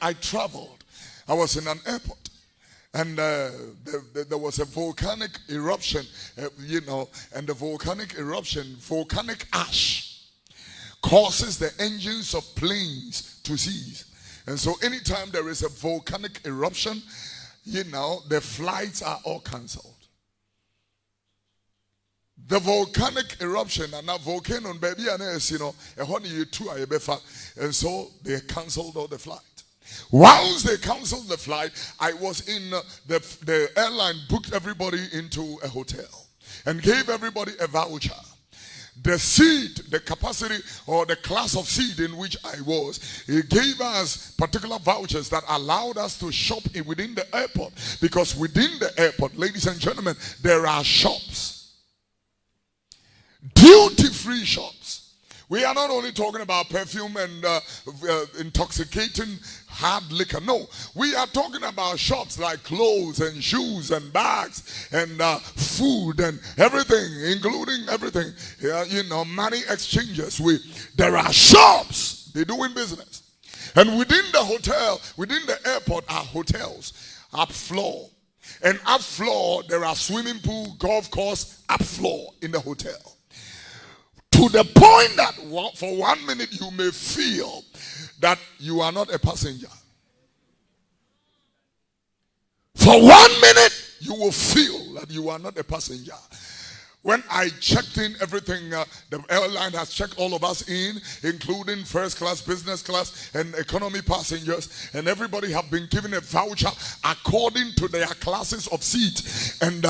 I traveled. I was in an airport. And there was a volcanic eruption, and the volcanic eruption, volcanic ash, causes the engines of planes to seize. And so anytime there is a volcanic eruption, the flights are all cancelled. The volcanic eruption, and now volcano, baby, and and so they cancelled all the flight. Once they canceled the flight, I was in the airline booked everybody into a hotel and gave everybody a voucher. The seat, the capacity or the class of seat in which I was, it gave us particular vouchers that allowed us to shop within the airport. Because within the airport, ladies and gentlemen, there are shops. Duty-free shops. We are not only talking about perfume and intoxicating hard liquor. No, we are talking about shops like clothes and shoes and bags and food and everything, including everything. Money exchanges. There are shops. They're doing business. And within the hotel, within the airport are hotels, up floor. And up floor, there are swimming pool, golf course, up floor in the hotel. To the point that for 1 minute you may feel that you are not a passenger. For 1 minute you will feel that you are not a passenger. When I checked in everything, the airline has checked all of us in, including first class, business class, and economy passengers. And everybody have been given a voucher according to their classes of seat and,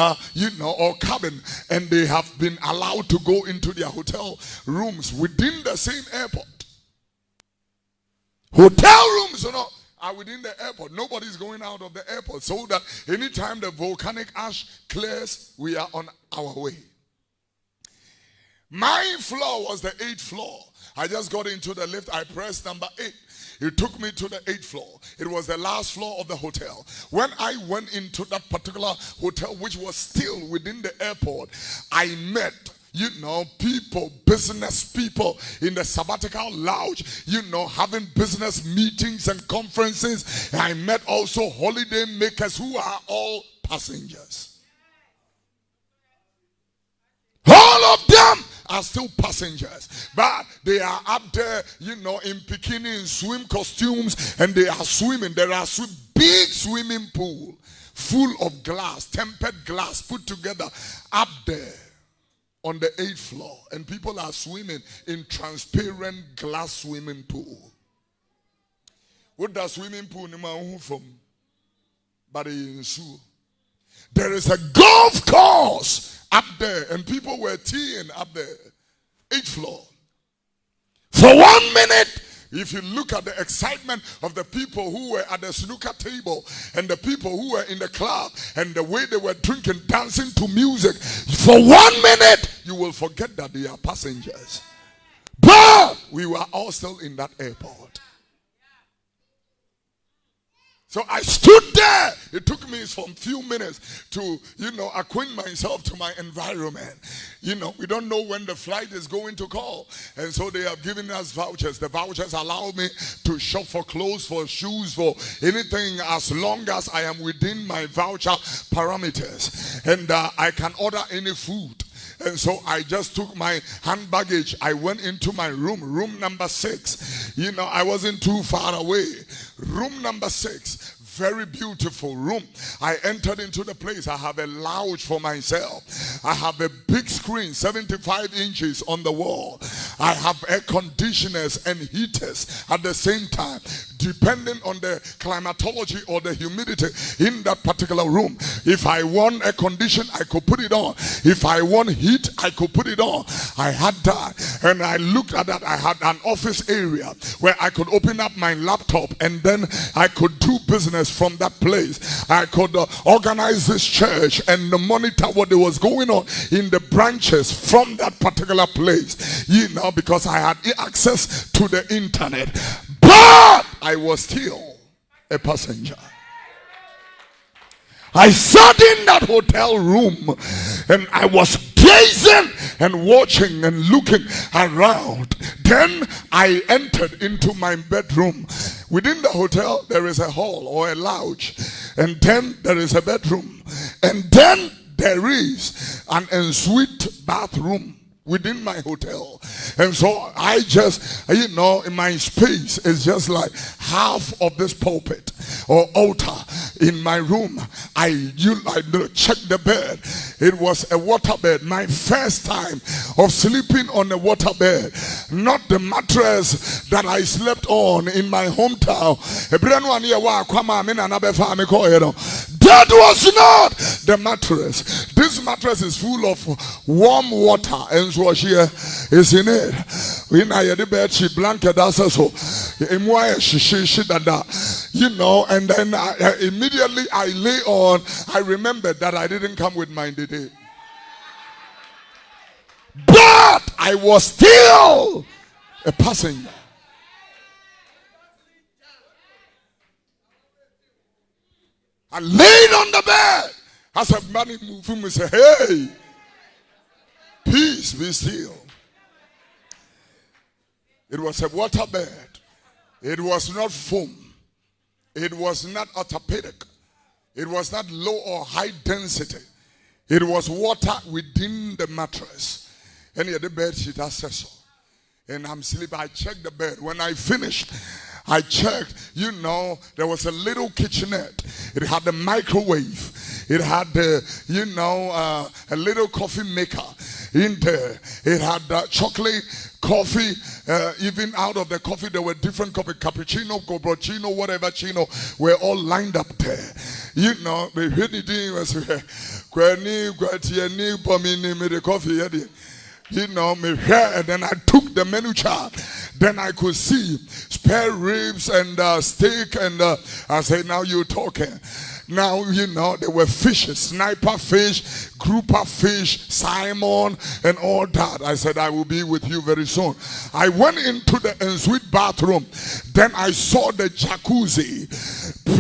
or cabin. And they have been allowed to go into their hotel rooms within the same airport. Hotel rooms, are within the airport. Nobody's going out of the airport. So that anytime the volcanic ash clears, we are on our way. My floor was the 8th floor. I just got into the lift. I pressed number 8. It took me to the 8th floor. It was the last floor of the hotel. When I went into that particular hotel, which was still within the airport, I met people, business people in the sabbatical lounge, having business meetings and conferences. I met also holiday makers who are all passengers. All of them are still passengers, but they are up there, in bikini, in swim costumes, and they are swimming. There are big swimming pool full of glass, tempered glass put together up there on the 8th floor, and people are swimming in transparent glass swimming pool. What does swimming pool from? But there is a golf course up there, and people were teeing up there. 8th floor. For 1 minute, if you look at the excitement of the people who were at the snooker table and the people who were in the club and the way they were drinking, dancing to music, for 1 minute, you will forget that they are passengers. But we were all still in that airport. So I stood there. It took me some few minutes to, acquaint myself to my environment. We don't know when the flight is going to call. And so they have given us vouchers. The vouchers allow me to shop for clothes, for shoes, for anything as long as I am within my voucher parameters. And I can order any food. And so I just took my hand baggage. I went into my room number 6. I wasn't too far away. Room number 6. Very beautiful room. I entered into the place. I have a lounge for myself. I have a big screen, 75 inches on the wall. I have air conditioners and heaters at the same time, depending on the climatology or the humidity in that particular room. If I want air condition, I could put it on. If I want heat, I could put it on. I had that, and I looked at that. I had an office area where I could open up my laptop, and then I could do business from that place. I could organize this church and monitor what was going on in the branches from that particular place, because I had access to the internet. But I was still a passenger. I sat in that hotel room and I was gazing and watching and looking around. Then I entered into my bedroom. Within the hotel, there is a hall or a lounge, and then there is a bedroom, and then there is an ensuite bathroom within my hotel. And so I just, in my space is just like half of this pulpit or altar in my room. I checked the bed. It was a water bed. My first time of sleeping on a water bed, not the mattress that I slept on in my hometown. That was not the mattress. This mattress is full of warm water, and so she is in it. When I had the bed, she blanket also. And then immediately I lay on. I remembered that I didn't come with my day. But I was still a passenger. I laid on the bed. As a man moved him and said, hey, peace be still. It was a water bed. It was not foam. It was not orthopedic. It was not low or high density. It was water within the mattress. And the bed sheet has said so. And I'm sleeping. I checked the bed. When I finished, I checked, there was a little kitchenette. It had a microwave. It had, a little coffee maker in there. It had chocolate, coffee. Even out of the coffee, there were different coffee. Cappuccino, cappuccino, whatever chino, were all lined up there. The hidden thing was, coffee. And then I took the menu chart. Then I could see spare ribs and steak, and I said, now you're talking. Now, there were fishes, sniper fish, grouper fish, Simon, and all that. I said, I will be with you very soon. I went into the ensuite bathroom. Then I saw the jacuzzi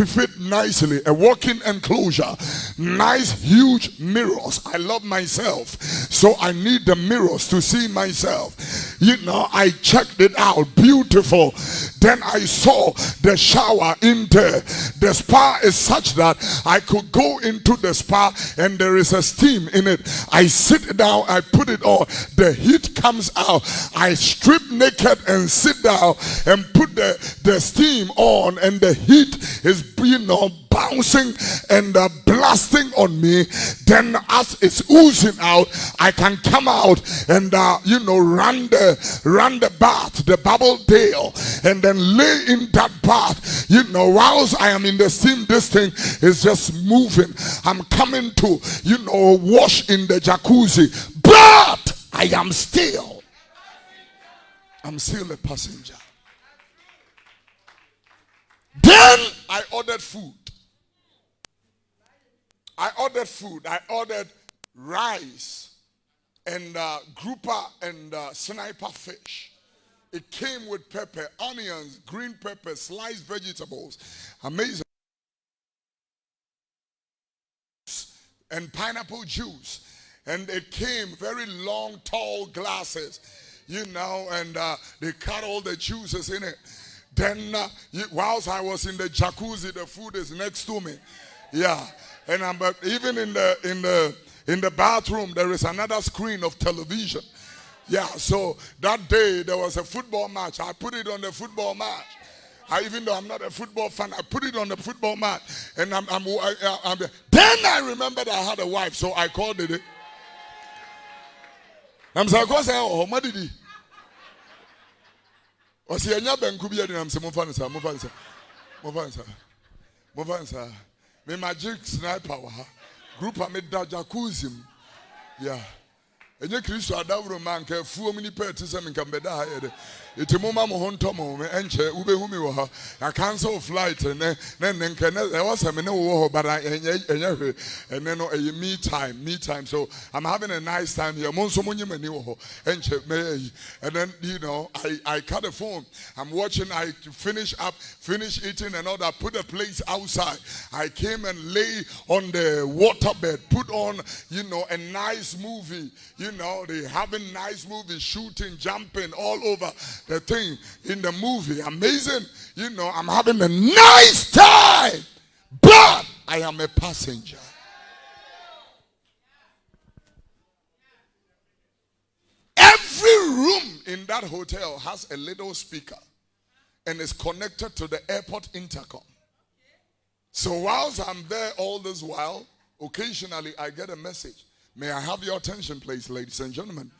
fit nicely, a walk-in enclosure, nice huge mirrors. I love myself, so I need the mirrors to see myself. I checked it out, beautiful. Then I saw the shower in there. The spa is such that I could go into the spa and there is a steam in it. I sit down, I put it on, the heat comes out. I strip naked and sit down and put the steam on, and the heat is bouncing and blasting on me. Then as it's oozing out, I can come out and run the bath, the bubble tail, and then lay in that bath. Whilst I am in the steam, this thing is just moving. I'm coming to wash in the jacuzzi, but I'm still a passenger. Then I ordered food. I ordered rice and grouper and sniper fish. It came with pepper, onions, green pepper, sliced vegetables, amazing, and pineapple juice. And it came very long, tall glasses, and they cut all the juices in it. Then whilst I was in the jacuzzi, the food is next to me. Yeah. And even in the bathroom, there is another screen of television. Yeah, so that day there was a football match. I put it on the football match. Even though I'm not a football fan, I put it on the football match. And then I remembered I had a wife, so I called it. I'm saying, oh, what did he? I say, I'm saying, move on. Me magic sniper, group I made that jacuzzi. Yeah. And you Christ adabro man ke fuo mini petisem in Cambeda hayede. Iti moma mo hontomo me enche ube humi wo. I cancel flight and then there was a minute wo but and then no me time. So I'm having a nice time here. Monso munye mani wo enche me and then you know I cut the phone. I'm watching, I finish eating and all that, put the place outside. I came and lay on the waterbed, put on, you know, a nice movie. You know, they having nice movies, shooting, jumping all over the thing in the movie. Amazing. You know, I'm having a nice time. But I am a passenger. Every room in that hotel has a little speaker and is connected to the airport intercom. So whilst I'm there all this while, occasionally I get a message. May I have your attention, please, ladies and gentlemen?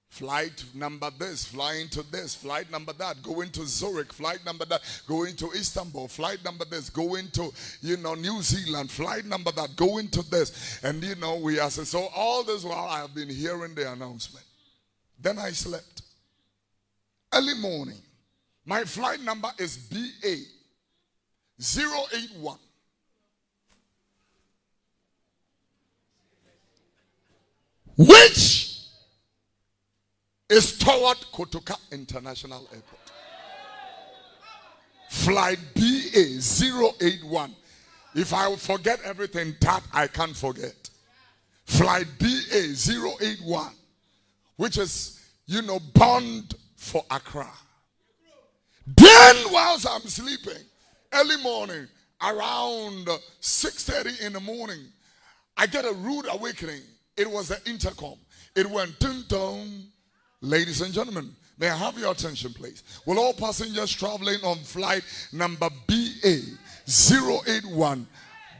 Flight number this, flying to this, flight number that, going to Zurich, flight number that, going to Istanbul, flight number this, going to, you know, New Zealand, flight number that, going to this. And, you know, we are, so all this while I have been hearing the announcement. Then I slept. Early morning, my flight number is BA 081. Which is toward Kotoka International Airport. Flight BA 081. If I forget everything that I can't forget. Flight BA 081. Which is, you know, bound for Accra. Then whilst I'm sleeping, early morning, around 6:30 in the morning, I get a rude awakening. It was the intercom. It went ding-dong. Ladies and gentlemen, may I have your attention, please? Will all passengers traveling on flight number BA 081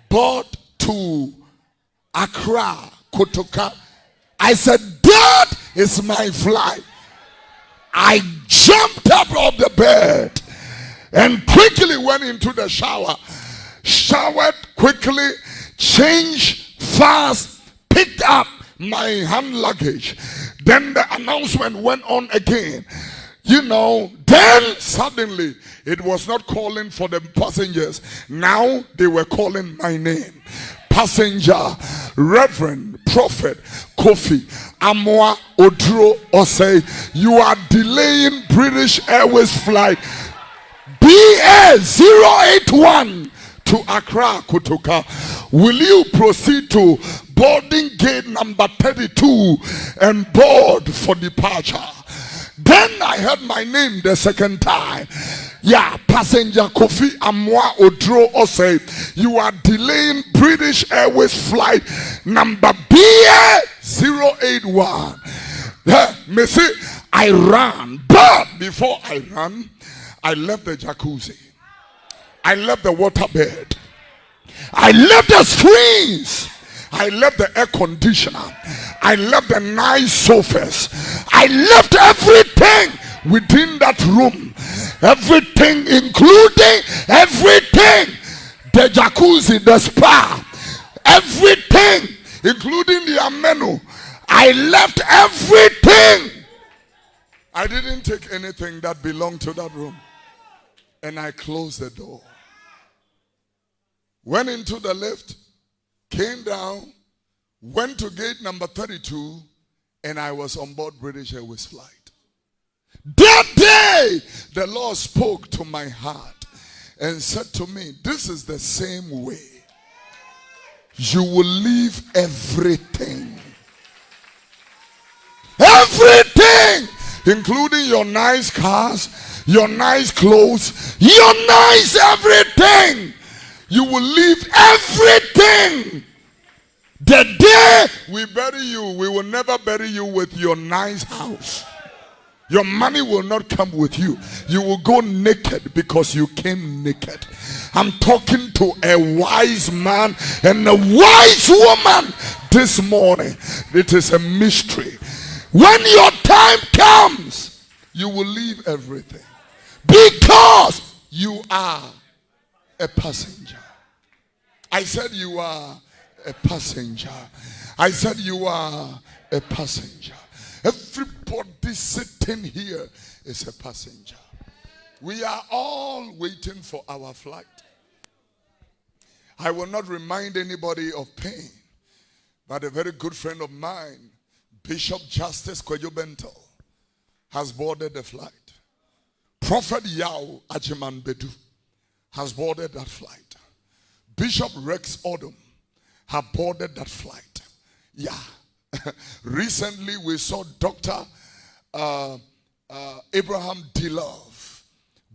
board to Accra, Kotoka? I said, that is my flight. I jumped up off the bed and quickly went into the shower. Showered quickly, changed fast, picked up my hand luggage. Then the announcement went on again. You know, then suddenly it was not calling for the passengers. Now they were calling my name. Passenger, Reverend Prophet Kofi Oduro Started. You are delaying British Airways flight BA 081 to Accra, Kotoka. Will you proceed to boarding gate number 32 and board for departure? Then I heard my name the second time. Yeah, passenger Kofi Oduro Started. You are delaying British Airways flight number BA 081. Missy, I ran, but before I ran, I left the jacuzzi. I left the waterbed. I left the screens. I left the air conditioner. I left the nice sofas. I left everything within that room. Everything, including everything. The jacuzzi, the spa, everything, including the menu. I left everything. I didn't take anything that belonged to that room. And I closed the door. Went into the lift, came down, went to gate number 32, and I was on board British Airways flight. That day, the Lord spoke to my heart and said to me, this is the same way. You will leave everything. Everything, including your nice cars, your nice clothes, your nice everything. You will leave everything. The day we bury you, we will never bury you with your nice house. Your money will not come with you. You will go naked because you came naked. I'm talking to a wise man and a wise woman this morning. It is a mystery. When your time comes, you will leave everything because you are a passenger. I said you are a passenger. I said you are a passenger. Everybody sitting here is a passenger. We are all waiting for our flight. I will not remind anybody of pain, but a very good friend of mine, Bishop Justice Kwejo Bentel, has boarded the flight. Prophet Yao Ajiman Bedu has boarded that flight. Bishop Rex Odom have boarded that flight. Yeah. Recently we saw Dr. Abraham D. Love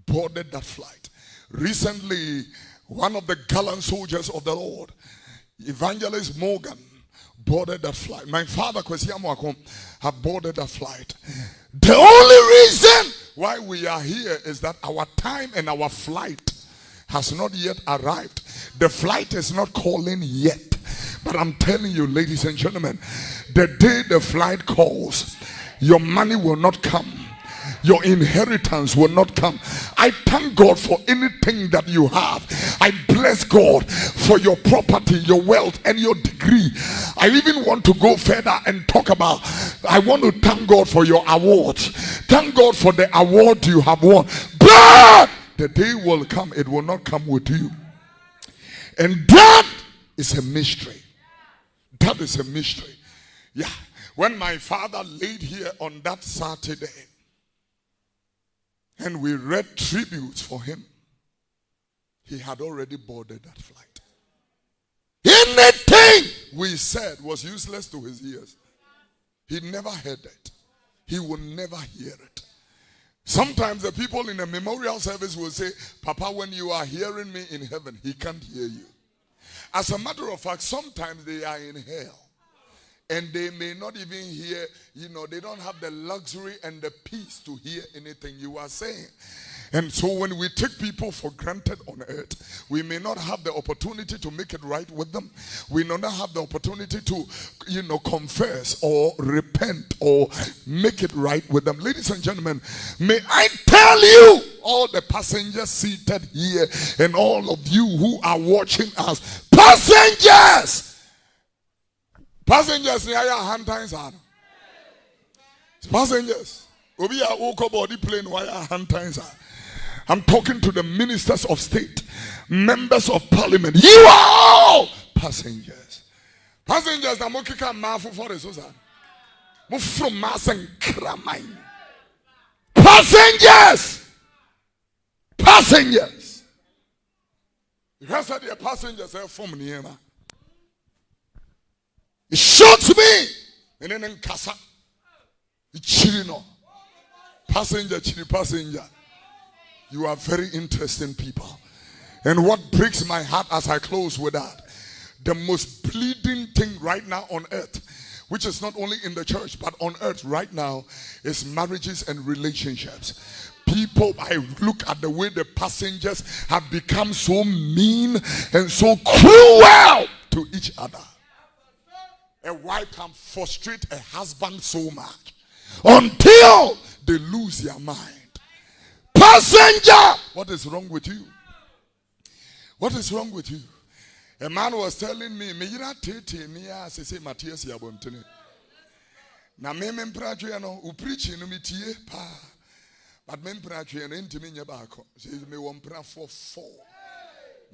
boarded that flight. Recently, one of the gallant soldiers of the Lord, Evangelist Morgan, boarded that flight. My father, Kwesi Amoakom, have boarded that flight. The only reason why we are here is that our time and our flight has not yet arrived. The flight is not calling yet. But I'm telling you, ladies and gentlemen, the day the flight calls, your money will not come. Your inheritance will not come. I thank God for anything that you have. I bless God for your property, your wealth, and your degree. I even want to go further and talk about, I want to thank God for your awards. Thank God for the award you have won. But the day will come, it will not come with you. And that is a mystery. That is a mystery. Yeah. When my father laid here on that Saturday, and we read tributes for him, he had already boarded that flight. Anything we said was useless to his ears. He never heard it. He will never hear it. Sometimes the people in a memorial service will say, Papa, when you are hearing me in heaven, he can't hear you. As a matter of fact, sometimes they are in hell. And they may not even hear, they don't have the luxury and the peace to hear anything you are saying. And so when we take people for granted on earth, we may not have the opportunity to make it right with them. We may not have the opportunity to, confess or repent or make it right with them. Ladies and gentlemen, may I tell you, all the passengers seated here and all of you who are watching us, passengers! Passengers, passengers. I'm talking to the ministers of state, members of parliament. You are all passengers. Passengers, passengers. Passengers. You have said the passengers are from Niema. It shocks me. And then Kasa. Chirino. Passenger. You are very interesting people. And what breaks my heart as I close with that, the most bleeding thing right now on earth, which is not only in the church but on earth right now, is marriages and relationships. People, I look at the way the passengers have become so mean and so cruel to each other. A wife can frustrate a husband so much until they lose their mind. Passenger, what is wrong with you? What is wrong with you? A man was telling me, "Me ira tete me as say Matthias yabontene." Na me mpratwe no, u preach no metie pa. But me mpratwe no ntimi nya ba akọ. Say me wo mpra for 4.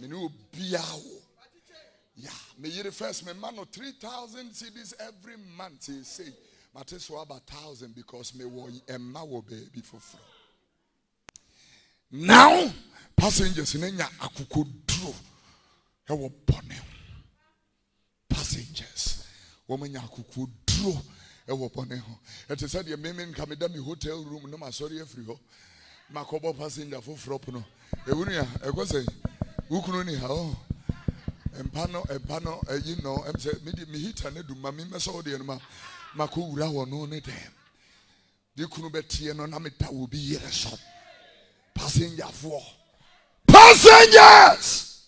Me no biawo. Yeah, me year first, me man 3,000 cedis every month. He say, but it's about 1,000 because me wo emma wo baby for free. Now, passengers in Enya akukudro, ewo bone. Passengers, woman akukudro, ewo bone. It is said, "Your men come in the hotel room. No, my sorry, free ho. Makobo passenger for fropono. Ewunia, ekose, ukunoni ha." And pano, I'm saying, me hit and do my members all the anima. Makura or no net. You couldn't bet here, no namita will be here. Shop. Passenger for passengers.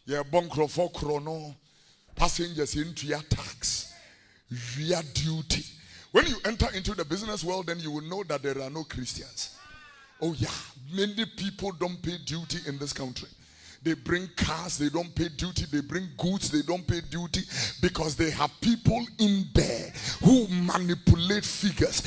Yeah, bunkro for chrono. Passengers into your tax, via duty. When you enter into the business world, then you will know that there are no Christians. Oh, yeah, many people don't pay duty in this country. They bring cars, they don't pay duty. They bring goods, they don't pay duty, because they have people in there who manipulate figures.